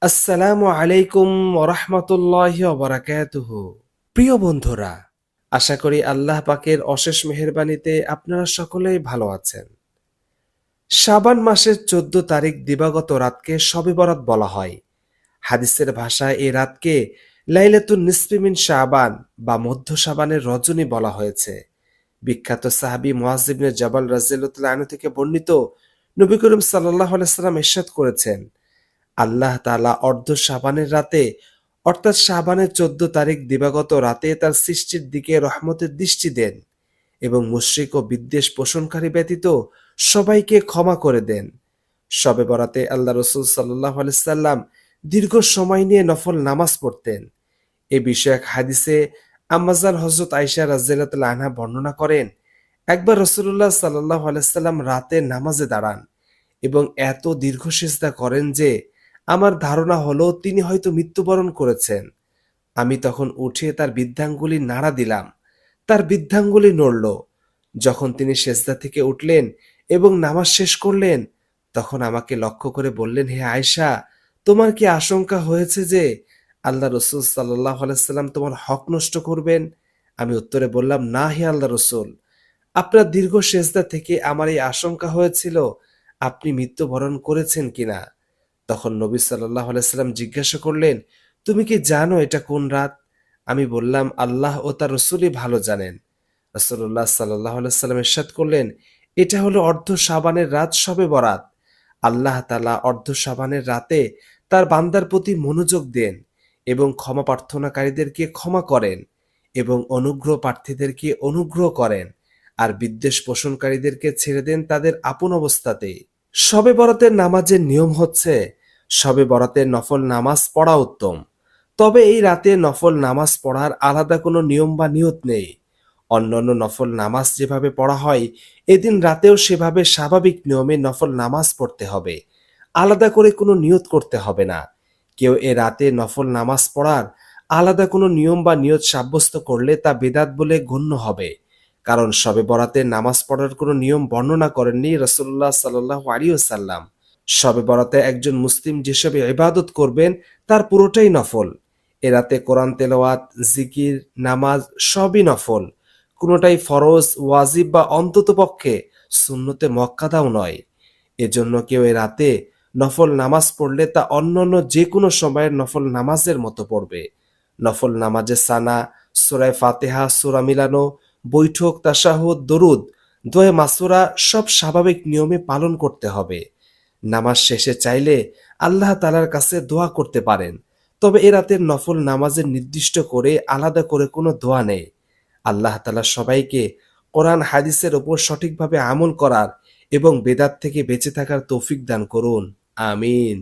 আসসালামু আলাইকুম ওরহমতুল্লাহি ওবারাকাতুহু। প্রিয় বন্ধুরা, আশা করি আল্লাহ পাকের অশেষ মেহেরবানিতে আপনারা সকলেই ভালো আছেন। শাবান মাসের ১৪ তারিখ দিবাগত রাতকে শবে বরাত বলা হয়। হাদিসের ভাষায় এই রাতকে লাইলাতুন নিসফি মিন শাবান বা মধ্য শাবানের রজনী বলা হয়েছে। বিখ্যাত সাহাবী মুআয ইবনে জাবাল রাদিয়াল্লাহু তাআলা আনহু থেকে বর্ণিত, নবী করিম সাল্লাল্লাহু আলাইহি সাল্লাম ইরশাদ করেছেন, আল্লাহ তাআলা অর্ধ শাবানের রাতে অর্থাৎ শাবানের ১৪ তারিখ দিবাগত রাতে তার সৃষ্টির দিকে রহমতের দৃষ্টি দেন এবং মুশরিক ও বিদ্বেষ পোষণকারী ব্যতীত সবাইকে ক্ষমা করে দেন। শবে বরাতে আল্লাহ রাসূল সাল্লাল্লাহু আলাইহি সাল্লাম দীর্ঘ সময় নিয়ে নফল নামাজ পড়তেন। এ বিষয়ে এক হাদিসে আম্মাজান হযরত আয়েশা রাদিয়াল্লাহু তাআলা আনহা বর্ণনা করেন, একবার রাসূলুল্লাহ সাল্লাল্লাহু আলাইহি সাল্লাম রাতে নামাজে দাঁড়ান এবং এত দীর্ঘ সিজদা করেন যে আমার ধারণা হলো তিনি হয়তো মৃত্যুবরণ করেছেন। আমি তখন উঠে তার বৃদ্ধাঙ্গুলি নাড়া দিলাম। তার বৃদ্ধাঙ্গুলি নড়ল। যখন তিনি সেজদা থেকে উঠলেন এবং নামাজ শেষ করলেন, তখন আমাকে লক্ষ্য করে বললেন, হে আয়েশা, তোমার কি আশঙ্কা হয়েছে যে আল্লাহ রসুল সাল্লাল্লাহু আলাইহি সাল্লাম তোমার হক নষ্ট করবেন? আমি উত্তরে বললাম, না হে আল্লাহ রসুল, আপনার দীর্ঘ সেজদা থেকে আমার এই আশঙ্কা হয়েছিল আপনি মৃত্যুবরণ করেছেন কিনা। তখন নবী সাল্লাল্লাহু আলাইহি সাল্লাম জিজ্ঞাসা করলেন, তুমি কি জানো এটা কোন রাত? আমি বললাম, আল্লাহ ও তার রাসূলই ভালো জানেন। রাসূলুল্লাহ সাল্লাল্লাহু আলাইহি সাল্লাম ইরশাদ করলেন, এটা হলো অর্ধ শাবানের রাত শবে বরাত। আল্লাহ তাআলা অর্ধ শাবানের রাতে তার বান্দার প্রতি মনোযোগ দেন এবং ক্ষমা প্রার্থনাকারীদেরকে ক্ষমা করেন এবং অনুগ্রহ প্রার্থীদেরকে অনুগ্রহ করেন আর বিদ্বেষ পোষণকারীদেরকে ছেড়ে দেন তাদের আপন অবস্থাতেই। শবে বরাতের নামাজের নিয়ম হচ্ছে, শবে বরাতের নফল নামাজ পড়া উত্তম। তবে এই রাতে নফল নামাজ পড়ার আলাদা কোনো নিয়ম বা নিয়ত নেই। অন্যান্য নফল নামাজ যেভাবে পড়া হয়, এদিন রাতেও সেভাবে স্বাভাবিক নিয়মে নফল নামাজ পড়তে হবে। আলাদা করে কোনো নিয়ত করতে হবে না। কেউ এ রাতে নফল নামাজ পড়ার আলাদা কোনো নিয়ম বা নিয়ত সাব্যস্ত করলে তা বেদাত বলে গণ্য হবে। কারণ শবে বরাতে নামাজ পড়ার কোনো নিয়ম বর্ণনা করেননি রাসূলুল্লাহ সাল্লাল্লাহু আলাইহি ওয়াসাল্লাম। শবে বরাতে একজন মুসলিম যেসব ইবাদত করবেন তার পুরোটাই নফল। এ রাতে কোরআন তেলাওয়াত, জিকির, নামাজ সবই নফল। কোনোটাই ফরজ, ওয়াজিব বা অন্ততপক্ষে সুন্নতে মুআক্কাদাও নয়। এজন্য কেউ এ রাতে নফল নামাজ পড়লে তা অন্যান্য যে কোনো সময়ের নফল নামাজের মতো পড়বে। নফল নামাজে সানা, সূরা ফাতিহা, সূরা মিলানো, বৈঠক, তাশাহুদ, দরুদ, দোয়া মাসুরা সব স্বাভাবিক নিয়মে পালন করতে হবে। নামাজ শেষে চাইলে আল্লাহ তাআলার কাছে দোয়া করতে পারেন। তবে এ রাতের নফল নামাজের নির্দিষ্ট করে আলাদা করে কোনো দোয়া নেই। আল্লাহ তাআলা সবাইকে কোরআন হাদিসের ওপর সঠিকভাবে আমল করার এবং বেদাত থেকে বেঁচে থাকার তৌফিক দান করুন। আমিন।